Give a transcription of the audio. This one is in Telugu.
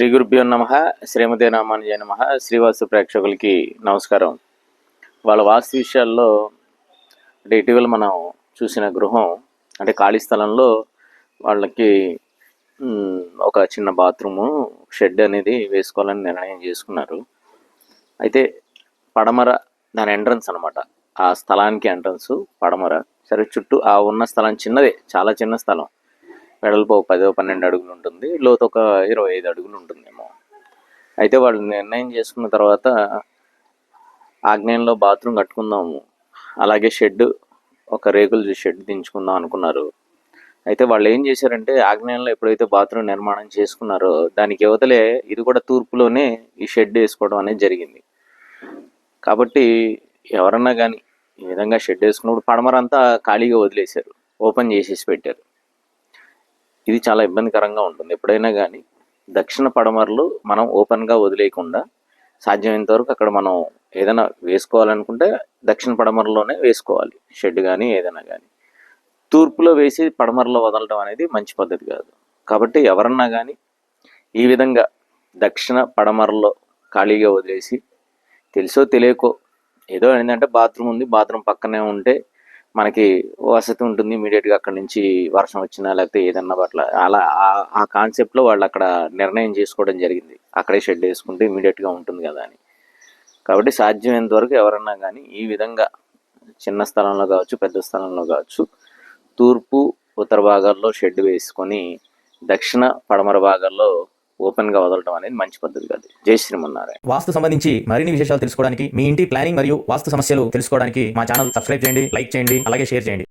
శ్రీ గురుభ్యో నమః. శ్రీమతే రామానుజాయ నమః. శ్రీవాస్తు ప్రేక్షకులకి నమస్కారం. వాళ్ళ వాస్తు విషయాల్లో అంటే ఇటీవల మనం చూసిన గృహం అంటే ఖాళీ స్థలంలో వాళ్ళకి ఒక చిన్న బాత్రూము షెడ్ అనేది వేసుకోవాలని నిర్ణయం చేసుకున్నారు. అయితే పడమర దాని ఎంట్రన్స్ అనమాట, ఆ స్థలానికి ఎంట్రన్స్ పడమర. సరే, చుట్టూ ఆ ఉన్న స్థలం చిన్నదే, చాలా చిన్న స్థలం. వెడల్పు 10-12 అడుగులు ఉంటుంది, లోతు ఒక 25 అడుగులు ఉంటుందేమో. అయితే వాళ్ళు నిర్ణయం చేసుకున్న తర్వాత ఆగ్నేయంలో బాత్రూమ్ కట్టుకుందాము, అలాగే షెడ్ ఒక రేకుల షెడ్ దించుకుందాం అనుకున్నారు. అయితే వాళ్ళు ఏం చేశారంటే ఆగ్నేయంలో ఎప్పుడైతే బాత్రూమ్ నిర్మాణం చేసుకున్నారో దానికి యువతలే ఇది కూడా తూర్పులోనే ఈ షెడ్ వేసుకోవడం అనేది జరిగింది. కాబట్టి ఎవరన్నా కానీ ఈ విధంగా షెడ్ వేసుకున్నప్పుడు పడమరంతా ఖాళీగా వదిలేశారు, ఓపెన్ చేసేసి పెట్టారు. ఇది చాలా ఇబ్బందికరంగా ఉంటుంది. ఎప్పుడైనా కానీ దక్షిణ పడమరలు మనం ఓపెన్గా వదిలేయకుండా సాధ్యమైనంత వరకు అక్కడ మనం ఏదైనా వేసుకోవాలనుకుంటే దక్షిణ పడమరలోనే వేసుకోవాలి, షెడ్ కానీ ఏదైనా కానీ. తూర్పులో వేసి పడమరలో వదలడం అనేది మంచి పద్ధతి కాదు. కాబట్టి ఎవరన్నా కానీ ఈ విధంగా దక్షిణ పడమరలో ఖాళీగా వదిలేసి తెలుసో తెలియకో ఏదో ఏంటంటే బాత్రూమ్ ఉంది, బాత్రూమ్ పక్కనే ఉంటే మనకి వసతి ఉంటుంది, ఇమీడియట్గా అక్కడి నుంచి వర్షం వచ్చినా లేకపోతే ఏదన్నా పట్ల అలా ఆ కాన్సెప్ట్లో వాళ్ళు అక్కడ నిర్ణయం చేసుకోవడం జరిగింది, అక్కడే షెడ్ వేసుకుంటే ఇమీడియట్గా ఉంటుంది కదా అని. కాబట్టి సాధ్యమైనంత వరకు ఎవరన్నా కానీ ఈ విధంగా చిన్న స్థలంలో కావచ్చు పెద్ద స్థలంలో కావచ్చు తూర్పు ఉత్తర భాగాల్లో షెడ్ వేసుకొని దక్షిణ పడమర భాగాల్లో ఓపెన్గా వదలడం అనేది మంచి పద్ధతి కాదు. జై శ్రీమన్నారాయణ. వాస్తు సంబంధించి మరిన్ని విశేషాలు తెలుసుకోవడానికి, మీ ఇంటి ప్లానింగ్ మరియు వాస్తు సమస్యలు తెలుసుకోవడానికి మా ఛానల్ సబ్స్క్రైబ్ చేయండి, లైక్ చేయండి, అలాగే షేర్ చేయండి.